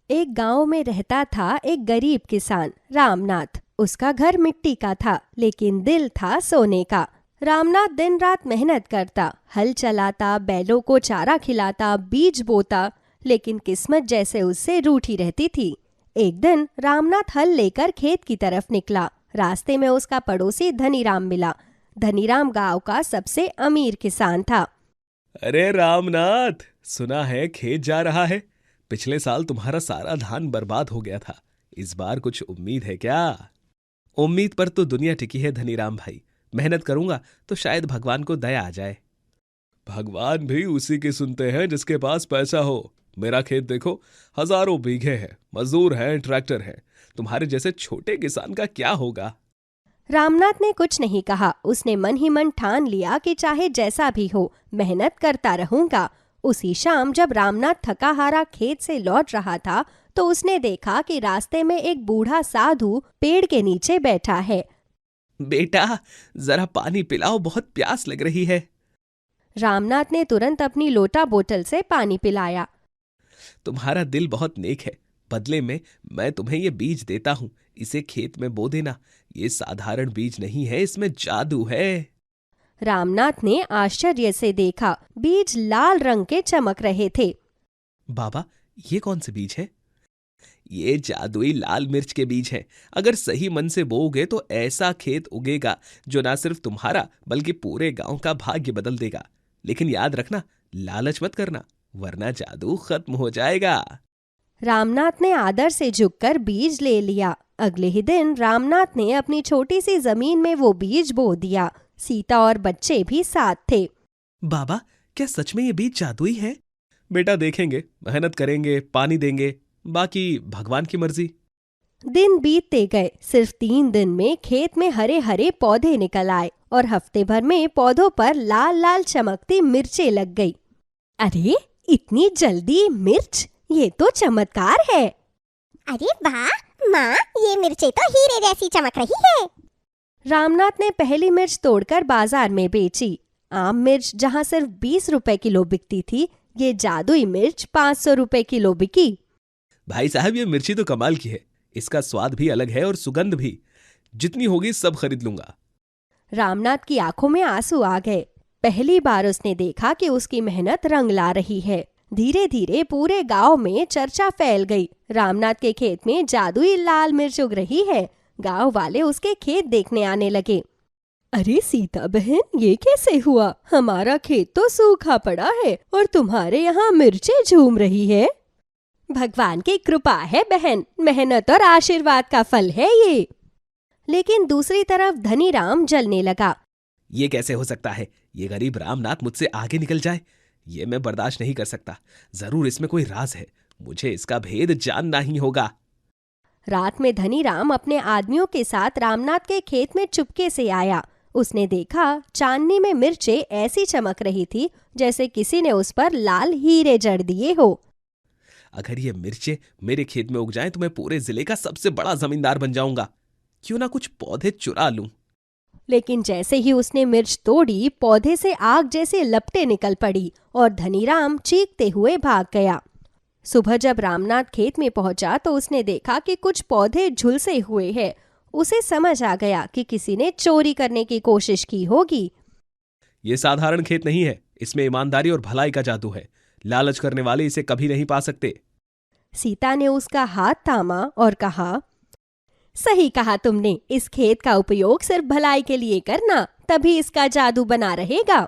एक गांव में रहता था एक गरीब किसान रामनाथ। उसका घर मिट्टी का था लेकिन दिल था सोने का। रामनाथ दिन रात मेहनत करता, हल चलाता, बैलों को चारा खिलाता, बीज बोता, लेकिन किस्मत जैसे उससे रूठी रहती थी। एक दिन रामनाथ हल लेकर खेत की तरफ निकला। रास्ते में उसका पड़ोसी धनीराम मिला। धनीराम गांव का सबसे अमीर किसान था। अरे रामनाथ, सुना है खेत जा रहा है। पिछले साल तुम्हारा सारा धान बर्बाद हो गया था। इस बार कुछ उम्मीद है क्या? उम्मीद पर तो दुनिया टिकी है धनीराम भाई। मेहनत करूंगा तो शायद भगवान को दया आ जाए। भगवान भी उसी की सुनते हैं जिसके पास पैसा हो। मेरा खेत देखो, हजारों बीघे हैं, मजदूर हैं, ट्रैक्टर हैं। तुम्हारे जैसे छोटे किसान का क्या होगा? रामनाथ ने कुछ नहीं कहा। उसने मन ही मन ठान लिया कि चाहे जैसा भी हो, मेहनत करता रहूंगा। उसी शाम जब रामनाथ थका हारा खेत से लौट रहा था तो उसने देखा कि रास्ते में एक बूढ़ा साधु पेड़ के नीचे बैठा है। बेटा, जरा पानी पिलाओ, बहुत प्यास लग रही है। रामनाथ ने तुरंत अपनी लोटा बोतल से पानी पिलाया। तुम्हारा दिल बहुत नेक है। बदले में मैं तुम्हें ये बीज देता हूं। इसे खेत में बो देना। ये साधारण बीज नहीं है, इसमें जादू है। रामनाथ ने आश्चर्य से देखा। बीज लाल रंग के चमक रहे थे। बाबा, ये कौन से बीज हैं? ये जादुई लाल मिर्च के बीज हैं। अगर सही मन से बोओगे तो ऐसा खेत उगेगा जो ना सिर्फ तुम्हारा बल्कि पूरे गांव का भाग्य बदल देगा। लेकिन याद रखना, लालच मत करना, वरना जादू खत्म हो जाएगा। रामनाथ ने आदर से झुककर बीज ले लिया। अगले ही दिन रामनाथ ने अपनी छोटी सी जमीन में वो बीज बो दिया। सीता और बच्चे भी साथ थे। बाबा, क्या सच में ये बीज जादुई है? बेटा, देखेंगे, मेहनत करेंगे, पानी देंगे, बाकी भगवान की मर्जी। दिन बीतते गए। सिर्फ 3 दिन में खेत में हरे हरे पौधे निकल आए और हफ्ते भर में पौधों पर लाल लाल चमकती मिर्चें लग गई। अरे, इतनी जल्दी मिर्च, ये तो चमत्कार है। अरे वाह माँ, ये मिर्चें तो हीरे जैसी चमक रही है। रामनाथ ने पहली मिर्च तोड़कर बाजार में बेची। आम मिर्च जहाँ सिर्फ 20 रुपए किलो बिकती थी, ये जादुई मिर्च 500 रुपए किलो बिकी। भाई साहब, ये मिर्ची तो कमाल की है। इसका स्वाद भी अलग है और सुगंध भी। जितनी होगी सब खरीद लूंगा। रामनाथ की आंखों में आंसू आ गए। पहली बार उसने देखा कि उसकी मेहनत रंग ला रही है। धीरे धीरे पूरे गांव में चर्चा फैल गई। रामनाथ के खेत में जादुई लाल मिर्च उग रही है। गांव वाले उसके खेत देखने आने लगे। अरे सीता बहन, ये कैसे हुआ? हमारा खेत तो सूखा पड़ा है और तुम्हारे यहाँ मिर्चें झूम रही है। भगवान की कृपा है बहन, मेहनत और आशीर्वाद का फल है ये। लेकिन दूसरी तरफ धनीराम जलने लगा। ये कैसे हो सकता है? ये गरीब रामनाथ मुझसे आगे निकल जाए, ये मैं बर्दाश्त नहीं कर सकता। जरूर इसमें कोई राज है। मुझे इसका भेद जानना ही होगा। रात में धनीराम अपने आदमियों के साथ रामनाथ के खेत में चुपके से आया। उसने देखा चांदनी में मिर्चें ऐसी चमक रही थी जैसे किसी ने उस पर लाल हीरे जड़ दिए हो। अगर ये मिर्चें मेरे खेत में उग जाएं तो मैं पूरे जिले का सबसे बड़ा जमींदार बन जाऊंगा। क्यों ना कुछ पौधे चुरा लूं। लेकिन जैसे ही उसने मिर्च तोड़ी, पौधे से आग जैसे लपटें निकल पड़ी और धनीराम चीखते हुए भाग गया। सुबह जब रामनाथ खेत में पहुंचा तो उसने देखा कि कुछ पौधे झुलसे हुए हैं। उसे समझ आ गया कि किसी ने चोरी करने की कोशिश की होगी। ये साधारण खेत नहीं है, इसमें ईमानदारी और भलाई का जादू है। लालच करने वाले इसे कभी नहीं पा सकते। सीता ने उसका हाथ थामा और कहा, सही कहा तुमने। इस खेत का उपयोग सिर्फ भलाई के लिए करना, तभी इसका जादू बना रहेगा।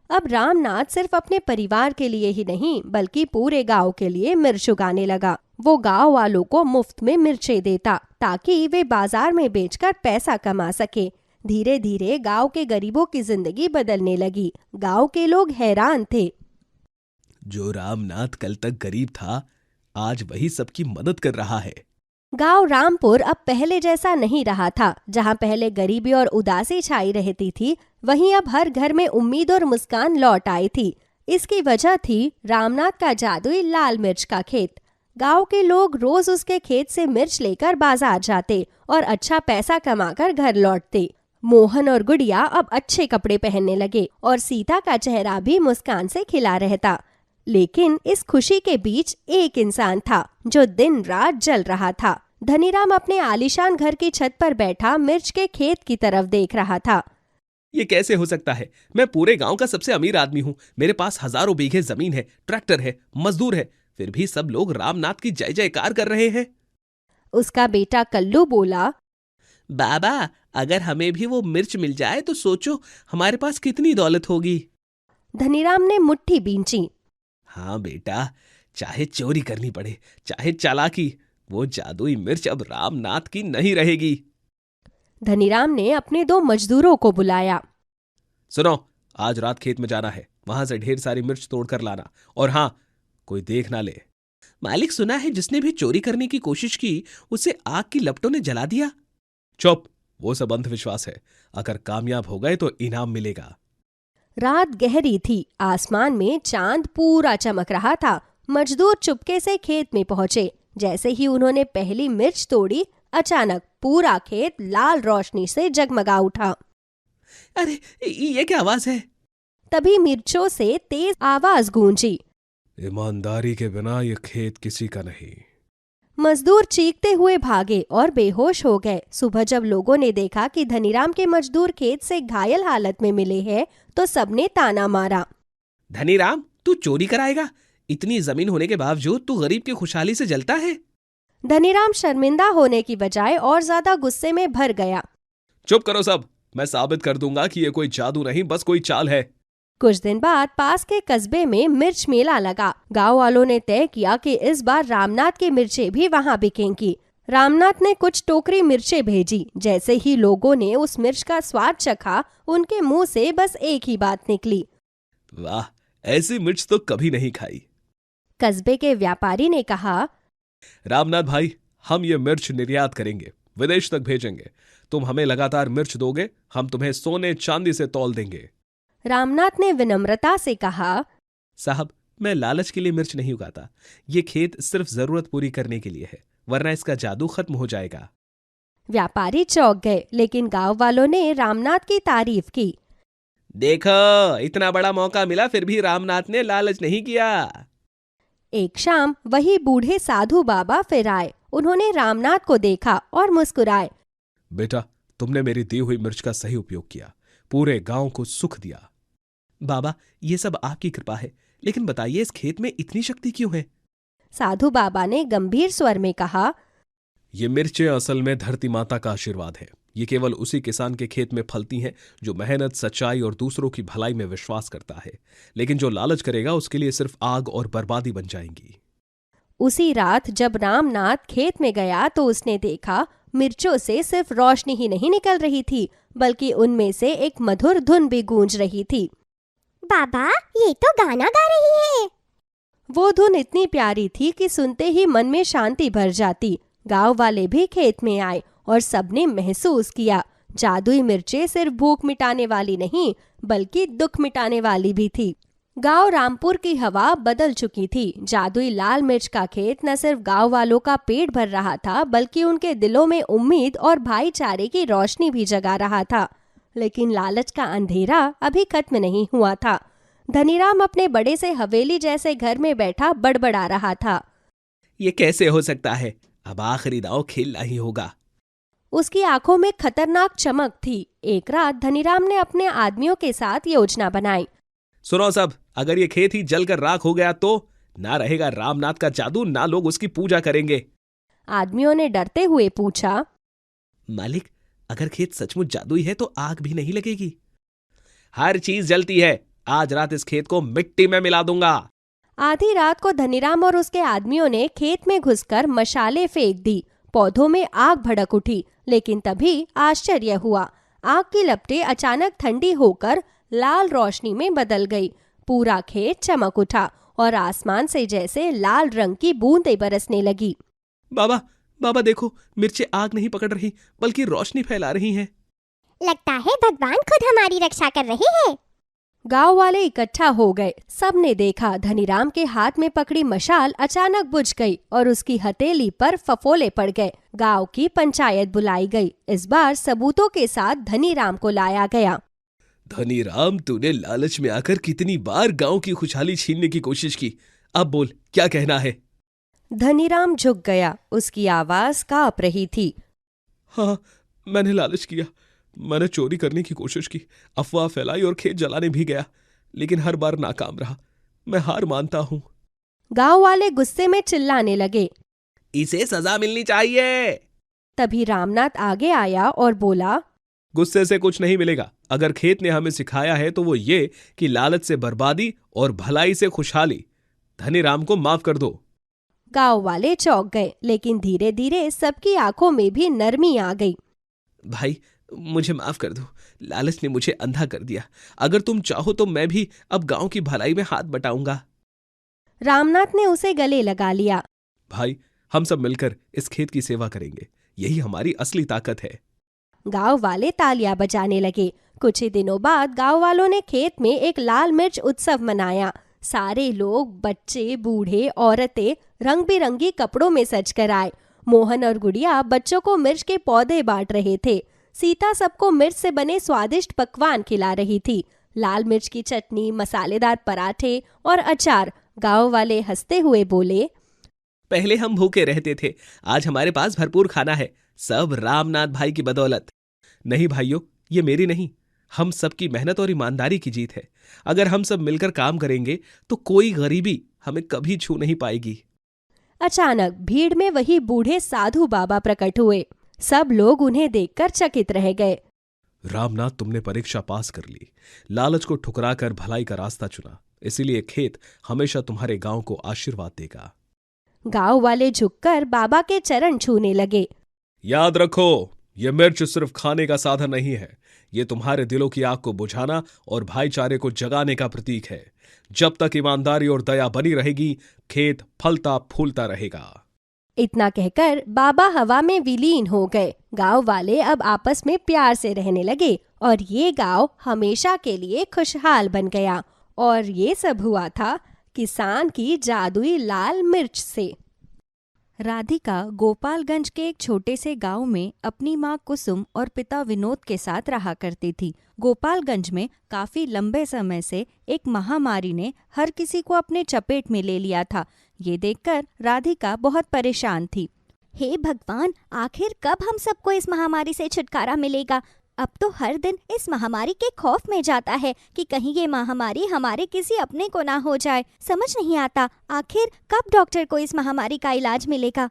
अब रामनाथ सिर्फ अपने परिवार के लिए ही नहीं बल्कि पूरे गांव के लिए मिर्च उगाने लगा। वो गांव वालों को मुफ्त में मिर्चें देता ताकि वे बाजार में बेचकर पैसा कमा सके। धीरे धीरे गांव के गरीबों की जिंदगी बदलने लगी। गांव के लोग हैरान थे। जो रामनाथ कल तक गरीब था, आज वही सबकी मदद कर रहा है। गांव रामपुर अब पहले जैसा नहीं रहा था। जहां पहले गरीबी और उदासी छाई रहती थी, वहीं अब हर घर में उम्मीद और मुस्कान लौट आई थी। इसकी वजह थी रामनाथ का जादुई लाल मिर्च का खेत। गांव के लोग रोज उसके खेत से मिर्च लेकर बाजार जाते और अच्छा पैसा कमाकर घर लौटते। मोहन और गुड़िया अब अच्छे कपड़े पहनने लगे और सीता का चेहरा भी मुस्कान से खिला रहता। लेकिन इस खुशी के बीच एक इंसान था जो दिन रात जल रहा था। धनीराम अपने आलीशान घर की छत पर बैठा मिर्च के खेत की तरफ देख रहा था। ये कैसे हो सकता है? मैं पूरे गांव का सबसे अमीर आदमी हूँ। मेरे पास हजारों बीघे जमीन है, ट्रैक्टर है, मजदूर है, फिर भी सब लोग रामनाथ की जय जयकार कर रहे हैं। उसका बेटा कल्लू बोला, बाबा, अगर हमें भी वो मिर्च मिल जाए तो सोचो हमारे पास कितनी दौलत होगी। धनीराम ने मुट्ठी बींची। हाँ बेटा, चाहे चोरी करनी पड़े, चाहे चालाकी, वो जादुई मिर्च अब रामनाथ की नहीं रहेगी। धनीराम ने अपने 2 मजदूरों को बुलाया। सुनो, आज रात खेत में जाना है, वहां से ढेर सारी मिर्च तोड़ कर लाना, और हाँ, कोई देख ना ले। मालिक, सुना है जिसने भी चोरी करने की कोशिश की उसे आग की लपटों ने जला दिया। चुप, वो सब अंधविश्वास है। अगर कामयाब हो गए तो इनाम मिलेगा। रात गहरी थी, आसमान में चांद पूरा चमक रहा था। मजदूर चुपके से खेत में पहुंचे। जैसे ही उन्होंने पहली मिर्च तोड़ी, अचानक पूरा खेत लाल रोशनी से जगमगा उठा। अरे, ये क्या आवाज है? तभी मिर्चों से तेज आवाज गूंजी, ईमानदारी के बिना ये खेत किसी का नहीं। मजदूर चीखते हुए भागे और बेहोश हो गए। सुबह जब लोगों ने देखा कि धनीराम के मजदूर खेत से घायल हालत में मिले हैं, तो सबने ताना मारा। धनीराम, तू चोरी कराएगा? इतनी जमीन होने के बावजूद तू गरीब की खुशहाली से जलता है। धनीराम शर्मिंदा होने की बजाय और ज्यादा गुस्से में भर गया। चुप करो सब, मैं साबित कर दूंगा कि ये कोई जादू नहीं, बस कोई चाल है। कुछ दिन बाद पास के कस्बे में मिर्च मेला लगा। गांव वालों ने तय किया कि इस बार रामनाथ की मिर्चें भी वहां बिकेंगी। रामनाथ ने कुछ टोकरी मिर्चें भेजी। जैसे ही लोगों ने उस मिर्च का स्वाद चखा, उनके मुंह से बस एक ही बात निकली, वाह, ऐसी मिर्च तो कभी नहीं खाई। कस्बे के व्यापारी ने कहा, रामनाथ भाई, हम ये मिर्च निर्यात करेंगे, विदेश तक भेजेंगे। तुम हमें लगातार मिर्च दोगे, हम तुम्हें सोने चांदी से तौल देंगे। रामनाथ ने विनम्रता से कहा, साहब, मैं लालच के लिए मिर्च नहीं उगाता। ये खेत सिर्फ जरूरत पूरी करने के लिए है, वरना इसका जादू खत्म हो जाएगा। व्यापारी चौंक गए, लेकिन गांव वालों ने रामनाथ की तारीफ की। देखो, इतना बड़ा मौका मिला फिर भी रामनाथ ने लालच नहीं किया। एक शाम वही बूढ़े साधु बाबा फिर आए। उन्होंने रामनाथ को देखा और मुस्कुराए। बेटा, तुमने मेरी दी हुई मिर्च का सही उपयोग किया, पूरे गांव को सुख दिया। बाबा, ये सब आपकी कृपा है, लेकिन बताइए इस खेत में इतनी शक्ति क्यों है? साधु बाबा ने गंभीर स्वर में कहा, ये मिर्चें असल में धरती माता का आशीर्वाद है। ये केवल उसी किसान के खेत में फलती हैं जो मेहनत, सच्चाई और दूसरों की भलाई में विश्वास करता है। लेकिन जो लालच करेगा उसके लिए सिर्फ आग और बर्बादी बन जाएंगी। उसी रात जब रामनाथ खेत में गया तो उसने देखा मिर्चों से सिर्फ रोशनी ही नहीं निकल रही थी, बल्कि उनमें से एक मधुर धुन भी गूंज रही थी। बाबा, ये तो गाना गा रही है। वो धुन इतनी प्यारी थी कि सुनते ही मन में शांति भर जाती। गांव वाले भी खेत में आए और सबने महसूस किया, जादुई मिर्चें सिर्फ भूख मिटाने वाली नहीं, बल्कि दुख मिटाने वाली भी थी। गांव रामपुर की हवा बदल चुकी थी। जादुई लाल मिर्च का खेत न सिर्फ गांव वालों का पेट भर रहा था, बल्कि उनके दिलों में उम्मीद और भाईचारे की रोशनी भी जगा रहा था। लेकिन लालच का अंधेरा अभी खत्म नहीं हुआ था। धनीराम अपने बड़े से हवेली जैसे घर में बैठा बड़बड़ा रहा था। ये कैसे हो सकता है? अब आखिरी दांव खेलना ही होगा। उसकी आंखों में खतरनाक चमक थी। एक रात धनीराम ने अपने आदमियों के साथ योजना बनाई। सुनो सब, अगर ये खेत ही जलकर राख हो गया तो ना रहेगा रामनाथ का जादू, ना लोग उसकी पूजा करेंगे। आदमियों ने डरते हुए पूछा, मालिक, अगर खेत सचमुच जादुई है तो आग भी नहीं लगेगी। हर चीज जलती है। आज रात इस खेत को मिट्टी में मिला दूंगा। आधी रात को धनीराम और उसके आदमियों ने खेत में घुसकर मशाले फेंक दी। पौधों में आग भड़क उठी, लेकिन तभी आश्चर्य हुआ। आग की लपटें अचानक ठंडी होकर लाल रोशनी में बदल गई। पूरा खेत चमक उठा और आसमान से जैसे लाल रंग की बूंदें बरसने लगी। बाबा, बाबा देखो, मिर्चें आग नहीं पकड़ रही बल्कि रोशनी फैला रही हैं। लगता है भगवान खुद हमारी रक्षा कर रहे हैं। गांव वाले इकट्ठा हो गए। सबने देखा धनीराम के हाथ में पकड़ी मशाल अचानक बुझ गई और उसकी हथेली पर फफोले पड़ गए। गांव की पंचायत बुलाई गई। इस बार सबूतों के साथ धनीराम को लाया गया। धनीराम, तूने लालच में आकर कितनी बार गांव की खुशहाली छीनने की कोशिश की। अब बोल, क्या कहना है? धनीराम झुक गया, उसकी आवाज कांप रही थी। हाँ, मैंने लालच किया। मैंने चोरी करने की कोशिश की, अफवाह फैलाई और खेत जलाने भी गया, लेकिन हर बार नाकाम रहा। मैं हार मानता हूँ। गांव वाले गुस्से में चिल्लाने लगे। इसे सजा मिलनी चाहिए। तभी रामनाथ आगे आया और बोला, गुस्से से कुछ नहीं मिलेगा। अगर खेत ने हमें सिखाया है तो वो ये कि लालच से बर्बादी और भलाई से खुशहाली। धनीराम को माफ कर दो। गांव वाले चौंक गए, लेकिन धीरे धीरे सबकी आंखों में भी नरमी आ गई। भाई, मुझे माफ कर दो। लालच ने मुझे अंधा कर दिया। अगर तुम चाहो तो मैं भी अब गांव की भलाई में हाथ बटाऊंगा। रामनाथ ने उसे गले लगा लिया। भाई, हम सब मिलकर इस खेत की सेवा करेंगे। यही हमारी असली ताकत है। गांव वाले तालियां बजाने लगे। कुछ ही दिनों बाद गांव वालों ने खेत में एक लाल मिर्च उत्सव मनाया। सारे लोग, बच्चे, बूढ़े, औरतें रंग बिरंगी कपड़ों में सजकर आए। मोहन और गुड़िया बच्चों को मिर्च के पौधे बांट रहे थे। सीता सबको मिर्च से बने स्वादिष्ट पकवान खिला रही थी। लाल मिर्च की चटनी, मसालेदार पराठे और अचार। गांव वाले हंसते हुए बोले, पहले हम भूखे रहते थे, आज हमारे पास भरपूर खाना है। सब रामनाथ भाई की बदौलत। नहीं भाइयों, ये मेरी नहीं, हम सबकी मेहनत और ईमानदारी की जीत है। अगर हम सब मिलकर काम करेंगे तो कोई गरीबी हमें कभी छू नहीं पाएगी। अचानक भीड़ में वही बूढ़े साधु बाबा प्रकट हुए। सब लोग उन्हें देखकर चकित रह गए। रामनाथ, तुमने परीक्षा पास कर ली, लालच को ठुकराकर भलाई का रास्ता चुना, इसीलिए खेत हमेशा तुम्हारे गांव को आशीर्वाद देगा। गांव वाले झुककर बाबा के चरण छूने लगे। याद रखो, ये मिर्च सिर्फ खाने का साधन नहीं है, ये तुम्हारे दिलों की आग को बुझाना और भाईचारे को जगाने का प्रतीक है। जब तक ईमानदारी और दया बनी रहेगी, खेत फलता फूलता रहेगा। इतना कहकर बाबा हवा में विलीन हो गए। गांव वाले अब आपस में प्यार से रहने लगे और ये गांव हमेशा के लिए खुशहाल बन गया। और ये सब हुआ था किसान की जादुई लाल मिर्च से। राधिका गोपालगंज के एक छोटे से गांव में अपनी मां कुसुम और पिता विनोद के साथ रहा करती थी। गोपालगंज में काफी लंबे समय से एक महामारी ने हर किसी को अपने चपेट में ले लिया था। ये देखकर राधिका बहुत परेशान थी। हे भगवान, आखिर कब हम सबको इस महामारी से छुटकारा मिलेगा? अब तो हर दिन इस महामारी के खौफ में जाता है कि कहीं ये महामारी हमारे किसी अपने को ना हो जाए। समझ नहीं आता आखिर कब डॉक्टर को इस महामारी का इलाज मिलेगा।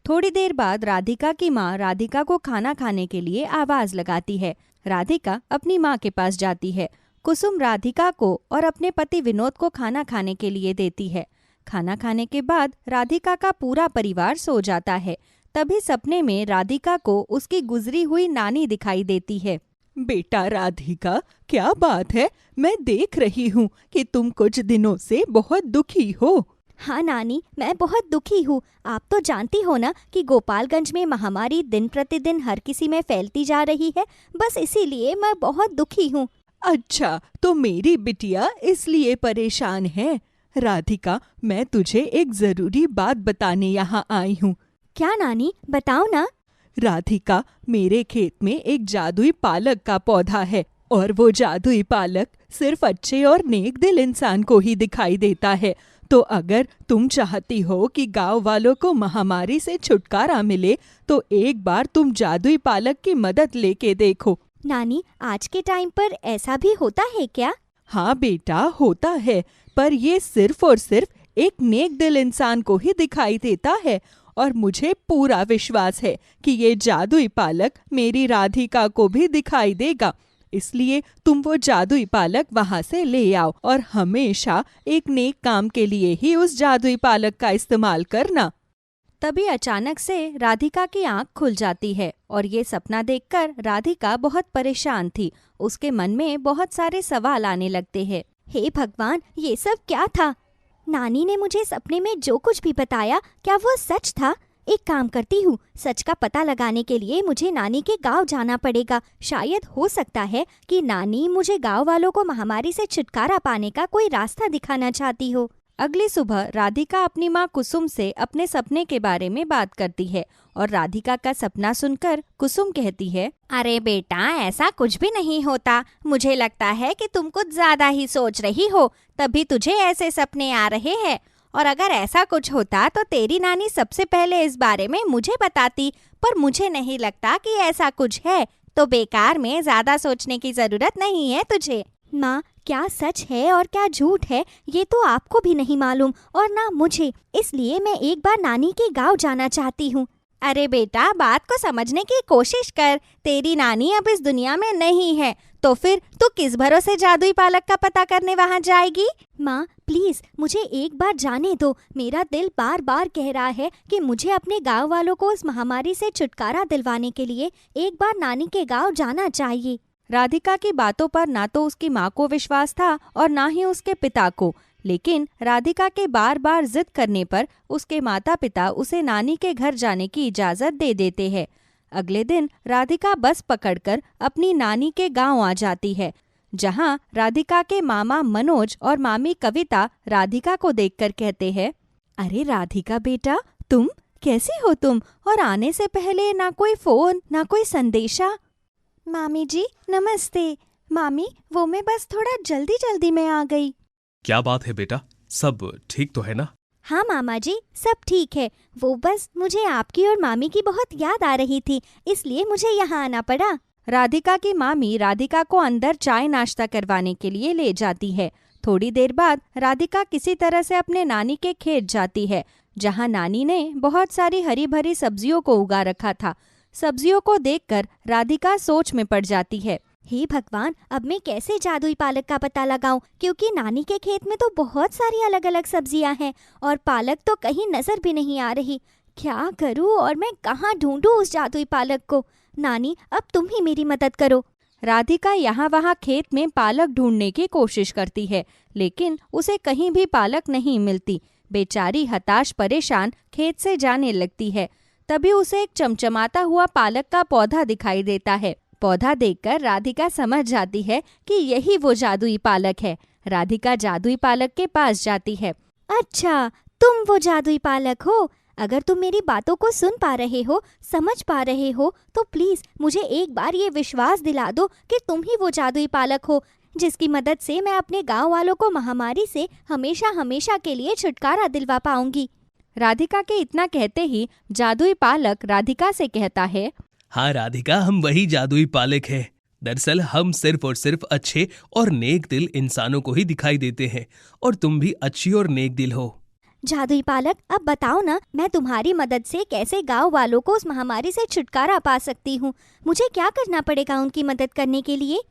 थोड़ी देर बाद राधिका की माँ राधिका को खाना खाने के लिए आवाज लगाती है। राधिका अपनी माँ के पास जाती है। कुसुम राधिका को और अपने पति विनोद को खाना खाने के लिए देती है। खाना खाने के बाद राधिका का पूरा परिवार सो जाता है। तभी सपने में राधिका को उसकी गुजरी हुई नानी दिखाई देती है। बेटा राधिका, क्या बात है? मैं देख रही हूँ कि तुम कुछ दिनों से बहुत दुखी हो। हाँ नानी, मैं बहुत दुखी हूँ। आप तो जानती हो ना कि गोपालगंज में महामारी दिन प्रतिदिन हर किसी में फैलती जा रही है। बस इसीलिए मैं बहुत दुखी हूँ। अच्छा, तो मेरी बिटिया इसलिए परेशान है। राधिका, मैं तुझे एक जरूरी बात बताने यहाँ आई हूँ। क्या नानी, बताओ ना। राधिका, मेरे खेत में एक जादुई पालक का पौधा है और वो जादुई पालक सिर्फ अच्छे और नेक दिल इंसान को ही दिखाई देता है। तो अगर तुम चाहती हो कि गांव वालों को महामारी से छुटकारा मिले तो एक बार तुम जादुई पालक की मदद लेके देखो। नानी, आज के टाइम पर ऐसा भी होता है क्या? हाँ बेटा, होता है, पर ये सिर्फ और सिर्फ एक नेक दिल इंसान को ही दिखाई देता है। और मुझे पूरा विश्वास है कि ये जादुई पालक मेरी राधिका को भी दिखाई देगा। इसलिए तुम वो जादुई पालक वहाँ से ले आओ और हमेशा एक नेक काम के लिए ही उस जादुई पालक का इस्तेमाल करना। तभी अचानक से राधिका की आंख खुल जाती है और ये सपना देखकर राधिका बहुत परेशान थी। उसके मन में बहुत सारे सवाल आने लगते हैं। हे भगवान, ये सब क्या था? नानी ने मुझे सपने में जो कुछ भी बताया, क्या वो सच था? एक काम करती हूँ, सच का पता लगाने के लिए मुझे नानी के गांव जाना पड़ेगा। शायद हो सकता है कि नानी मुझे गांव वालों को महामारी से छुटकारा पाने का कोई रास्ता दिखाना चाहती हो। अगली सुबह राधिका अपनी माँ कुसुम से अपने सपने के बारे में बात करती है और राधिका का सपना सुनकर कुसुम कहती है, अरे बेटा, ऐसा कुछ भी नहीं होता। मुझे लगता है कि तुम कुछ ज्यादा ही सोच रही हो, तभी तुझे ऐसे सपने आ रहे हैं। और अगर ऐसा कुछ होता तो तेरी नानी सबसे पहले इस बारे में मुझे बताती, पर मुझे नहीं लगता कि ऐसा कुछ है, तो बेकार में ज्यादा सोचने की जरूरत नहीं है तुझे। माँ, क्या सच है और क्या झूठ है ये तो आपको भी नहीं मालूम और ना मुझे, इसलिए मैं एक बार नानी के गांव जाना चाहती हूँ। अरे बेटा, बात को समझने की कोशिश कर। तेरी नानी अब इस दुनिया में नहीं है, तो फिर तू किस भरोसे जादुई पालक का पता करने वहाँ जाएगी? माँ प्लीज मुझे एक बार जाने दो। मेरा दिल बार बार कह रहा है कि मुझे अपने गांव वालों को इस महामारी से छुटकारा दिलवाने के लिए एक बार नानी के गांव जाना चाहिए। राधिका की बातों पर ना तो उसकी माँ को विश्वास था और ना ही उसके पिता को, लेकिन राधिका के बार बार जिद करने पर उसके माता पिता उसे नानी के घर जाने की इजाजत दे देते हैं। अगले दिन राधिका बस पकड़कर अपनी नानी के गांव आ जाती है, जहां राधिका के मामा मनोज और मामी कविता राधिका को देखकर कहते हैं, अरे राधिका बेटा, तुम कैसी हो तुम? और आने से पहले ना कोई फोन ना कोई संदेशा। मामी जी नमस्ते। मामी, वो मैं बस थोड़ा जल्दी में आ गई। क्या बात है बेटा, सब ठीक तो है ना? हाँ मामा जी, सब ठीक है। वो बस मुझे आपकी और मामी की बहुत याद आ रही थी, इसलिए मुझे यहाँ आना पड़ा। राधिका की मामी राधिका को अंदर चाय नाश्ता करवाने के लिए ले जाती है। थोड़ी देर बाद राधिका किसी तरह से अपने नानी के खेत जाती है, जहाँ नानी ने बहुत सारी हरी भरी सब्जियों को उगा रखा था। सब्जियों को देखकर राधिका सोच में पड़ जाती है, हे भगवान, अब मैं कैसे जादुई पालक का पता लगाऊं? क्योंकि नानी के खेत में तो बहुत सारी अलग अलग सब्जियां हैं और पालक तो कहीं नजर भी नहीं आ रही। क्या करूं और मैं कहाँ ढूंढूं उस जादुई पालक को? नानी, अब तुम ही मेरी मदद करो। राधिका यहाँ वहाँ खेत में पालक ढूंढने की कोशिश करती है, लेकिन उसे कहीं भी पालक नहीं मिलती। बेचारी हताश परेशान खेत से जाने लगती है। तभी उसे एक चमचमाता हुआ पालक का पौधा दिखाई देता है। पौधा देखकर राधिका समझ जाती है कि यही वो जादुई पालक है। राधिका जादुई पालक के पास जाती है। अच्छा, तुम वो जादुई पालक हो? अगर तुम मेरी बातों को सुन पा रहे हो, समझ पा रहे हो, तो प्लीज मुझे एक बार ये विश्वास दिला दो कि तुम ही वो जादुई पालक हो, जिसकी मदद से मैं अपने गांव वालों को महामारी से हमेशा हमेशा के लिए छुटकारा दिलवा पाऊंगी। राधिका के इतना कहते ही जादुई पालक राधिका से कहता है, हाँ राधिका, हम वही जादुई पालक हैं। दरअसल हम सिर्फ और सिर्फ अच्छे और नेक दिल इंसानों को ही दिखाई देते हैं, और तुम भी अच्छी और नेक दिल हो। जादुई पालक, अब बताओ ना, मैं तुम्हारी मदद से कैसे गांव वालों को उस महामारी से छुटकारा पा सकती हूँ? मुझे क्या करना पड़ेगा उनकी मदद करने के लिए?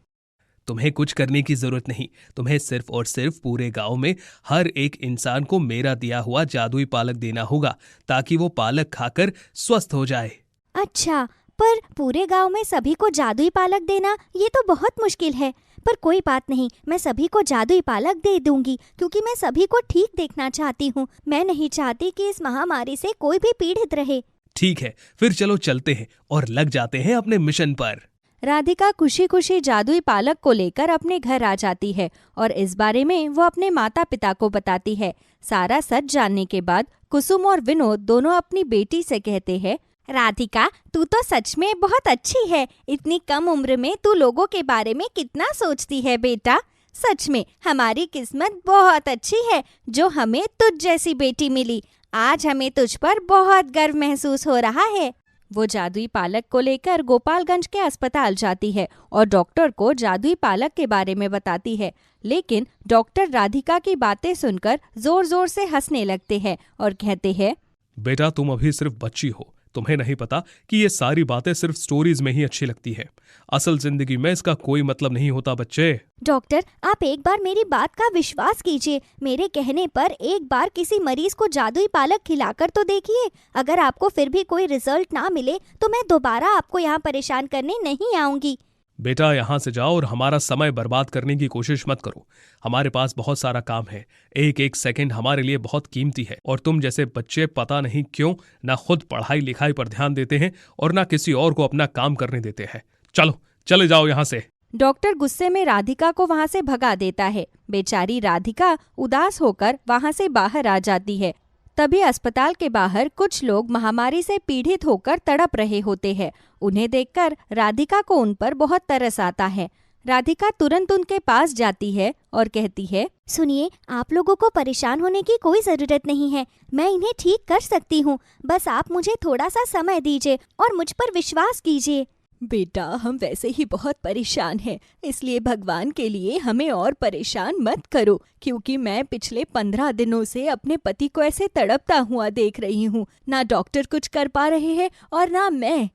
तुम्हें कुछ करने की जरूरत नहीं। तुम्हें सिर्फ और सिर्फ पूरे गांव में हर एक इंसान को मेरा दिया हुआ जादुई पालक देना होगा, ताकि वो पालक खाकर स्वस्थ हो जाए। अच्छा, पर पूरे गांव में सभी को जादुई पालक देना ये तो बहुत मुश्किल है। पर कोई बात नहीं, मैं सभी को जादुई पालक दे दूंगी, क्योंकि मैं सभी को ठीक देखना चाहती हूँ। मैं नहीं चाहती कि इस महामारी से कोई भी पीड़ित रहे। ठीक है, फिर चलो चलते हैं और लग जाते हैं अपने मिशन पर। राधिका खुशी खुशी जादुई पालक को लेकर अपने घर आ जाती है और इस बारे में वो अपने माता पिता को बताती है। सारा सच जानने के बाद कुसुम और विनोद दोनों अपनी बेटी से कहते हैं, राधिका, तू तो सच में बहुत अच्छी है। इतनी कम उम्र में तू लोगों के बारे में कितना सोचती है बेटा। सच में हमारी किस्मत बहुत अच्छी है जो हमें तुझ जैसी बेटी मिली। आज हमें तुझ पर बहुत गर्व महसूस हो रहा है। वो जादुई पालक को लेकर गोपालगंज के अस्पताल जाती है और डॉक्टर को जादुई पालक के बारे में बताती है, लेकिन डॉक्टर राधिका की बातें सुनकर जोर जोर से हंसने लगते हैं और कहते हैं, बेटा, तुम अभी सिर्फ बच्ची हो। तुम्हें नहीं पता कि ये सारी बातें सिर्फ स्टोरीज में ही अच्छी लगती है। असल जिंदगी में इसका कोई मतलब नहीं होता बच्चे। डॉक्टर, आप एक बार मेरी बात का विश्वास कीजिए। मेरे कहने पर एक बार किसी मरीज को जादुई पालक खिलाकर तो देखिए। अगर आपको फिर भी कोई रिजल्ट ना मिले तो मैं दोबारा आपको यहाँ परेशान करने नहीं आऊंगी। बेटा, यहाँ से जाओ और हमारा समय बर्बाद करने की कोशिश मत करो। हमारे पास बहुत सारा काम है। एक एक सेकंड हमारे लिए बहुत कीमती है, और तुम जैसे बच्चे पता नहीं क्यों ना खुद पढ़ाई लिखाई पर ध्यान देते हैं और ना किसी और को अपना काम करने देते हैं। चलो चले जाओ यहाँ से। डॉक्टर गुस्से में राधिका को वहाँ से भगा देता है। बेचारी राधिका उदास होकर वहाँ से बाहर आ जाती है। तभी अस्पताल के बाहर कुछ लोग महामारी से पीड़ित होकर तड़प रहे होते हैं। उन्हें देखकर राधिका को उन पर बहुत तरस आता है। राधिका तुरंत उनके पास जाती है और कहती है, सुनिए, आप लोगों को परेशान होने की कोई ज़रूरत नहीं है। मैं इन्हें ठीक कर सकती हूँ। बस आप मुझे थोड़ा सा समय दीजिए और मुझ पर विश्वास कीजिए। बेटा, हम वैसे ही बहुत परेशान हैं, इसलिए भगवान के लिए हमें और परेशान मत करो, क्योंकि मैं पिछले 15 दिनों से अपने पति को ऐसे तड़पता हुआ देख रही हूँ। ना डॉक्टर कुछ कर पा रहे हैं और ना मैं।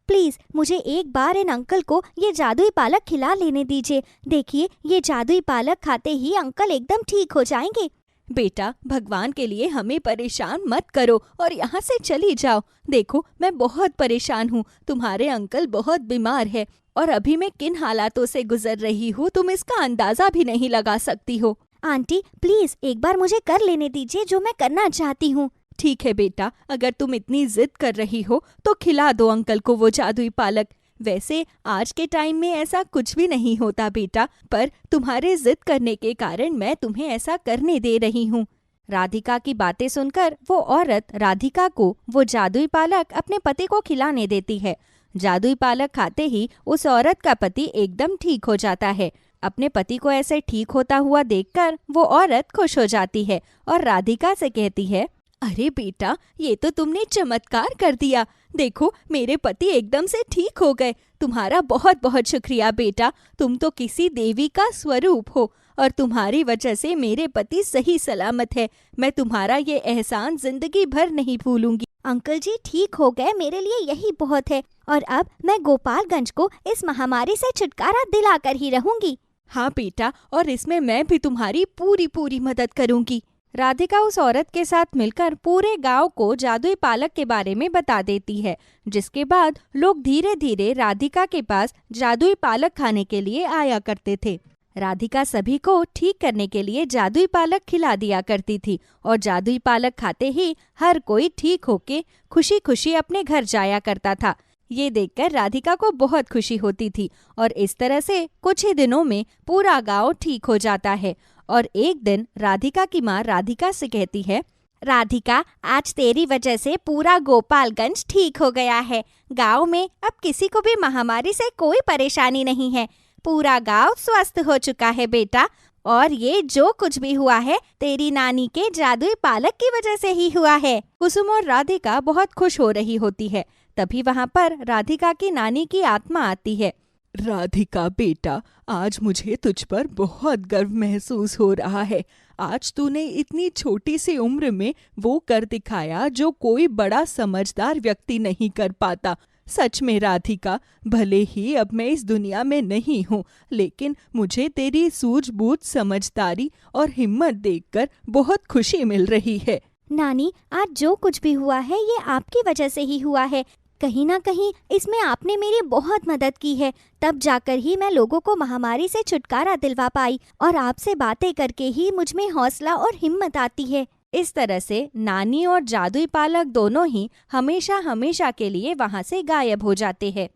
प्लीज़ मुझे एक बार इन अंकल को ये जादुई पालक खिला लेने दीजिए। देखिए, ये जादुई पालक खाते ही अंकल एकदम ठीक हो जाएंगे। बेटा, भगवान के लिए हमें परेशान मत करो और यहाँ से चली जाओ। देखो, मैं बहुत परेशान हूँ। तुम्हारे अंकल बहुत बीमार है और अभी मैं किन हालातों से गुजर रही हूँ तुम इसका अंदाजा भी नहीं लगा सकती हो। आंटी, प्लीज़ एक बार मुझे कर लेने दीजिए जो मैं करना चाहती हूँ। ठीक है बेटा, अगर तुम इतनी जिद कर रही हो तो खिला दो अंकल को वो जादुई पालक। वैसे आज के टाइम में ऐसा कुछ भी नहीं होता बेटा, पर तुम्हारे जिद करने के कारण मैं तुम्हें ऐसा करने दे रही हूँ। राधिका की बातें सुनकर वो औरत राधिका को वो जादुई पालक अपने पति को खिलाने देती है। जादुई पालक खाते ही उस औरत का पति एकदम ठीक हो जाता है। अपने पति को ऐसे ठीक होता हुआ देखकर वो औरत खुश हो जाती है और राधिका से कहती है, अरे बेटा, ये तो तुमने चमत्कार कर दिया। देखो, मेरे पति एकदम से ठीक हो गए। तुम्हारा बहुत बहुत शुक्रिया बेटा। तुम तो किसी देवी का स्वरूप हो और तुम्हारी वजह से मेरे पति सही सलामत है। मैं तुम्हारा ये एहसान जिंदगी भर नहीं भूलूंगी। अंकल जी ठीक हो गए, मेरे लिए यही बहुत है। और अब मैं गोपालगंज को इस महामारी से छुटकारा दिलाकर ही रहूंगी। हाँ बेटा, और इसमें मैं भी तुम्हारी पूरी मदद करूंगी। राधिका उस औरत के साथ मिलकर पूरे गांव को जादुई पालक के बारे में बता देती है, जिसके बाद लोग धीरे धीरे राधिका के पास जादुई पालक खाने के लिए आया करते थे। राधिका सभी को ठीक करने के लिए जादुई पालक खिला दिया करती थी और जादुई पालक खाते ही हर कोई ठीक होके खुशी खुशी अपने घर जाया करता था। ये देखकर राधिका को बहुत खुशी होती थी और इस तरह से कुछ ही दिनों में पूरा गांव ठीक हो जाता है। और एक दिन राधिका की माँ राधिका से कहती है, राधिका, आज तेरी वजह से पूरा गोपालगंज ठीक हो गया है। गांव में अब किसी को भी महामारी से कोई परेशानी नहीं है। पूरा गांव स्वस्थ हो चुका है बेटा। और ये जो कुछ भी हुआ है तेरी नानी के जादुई पालक की वजह से ही हुआ है। कुसुम और राधिका बहुत खुश हो रही होती है। तभी वहाँ पर राधिका की नानी की आत्मा आती है। राधिका बेटा, आज मुझे तुझ पर बहुत गर्व महसूस हो रहा है। आज तूने इतनी छोटी सी उम्र में वो कर दिखाया जो कोई बड़ा समझदार व्यक्ति नहीं कर पाता। सच में राधिका, भले ही अब मैं इस दुनिया में नहीं हूँ, लेकिन मुझे तेरी सूझबूझ, समझदारी और हिम्मत देखकर बहुत खुशी मिल रही है। नानी, आज जो कुछ भी हुआ है ये आपकी वजह से ही हुआ है। कहीं ना कहीं इसमें आपने मेरी बहुत मदद की है। तब जाकर ही मैं लोगों को महामारी से छुटकारा दिलवा पाई और आपसे बातें करके ही मुझ में हौसला और हिम्मत आती है। इस तरह से नानी और जादुई पालक दोनों ही हमेशा हमेशा के लिए वहाँ से गायब हो जाते हैं।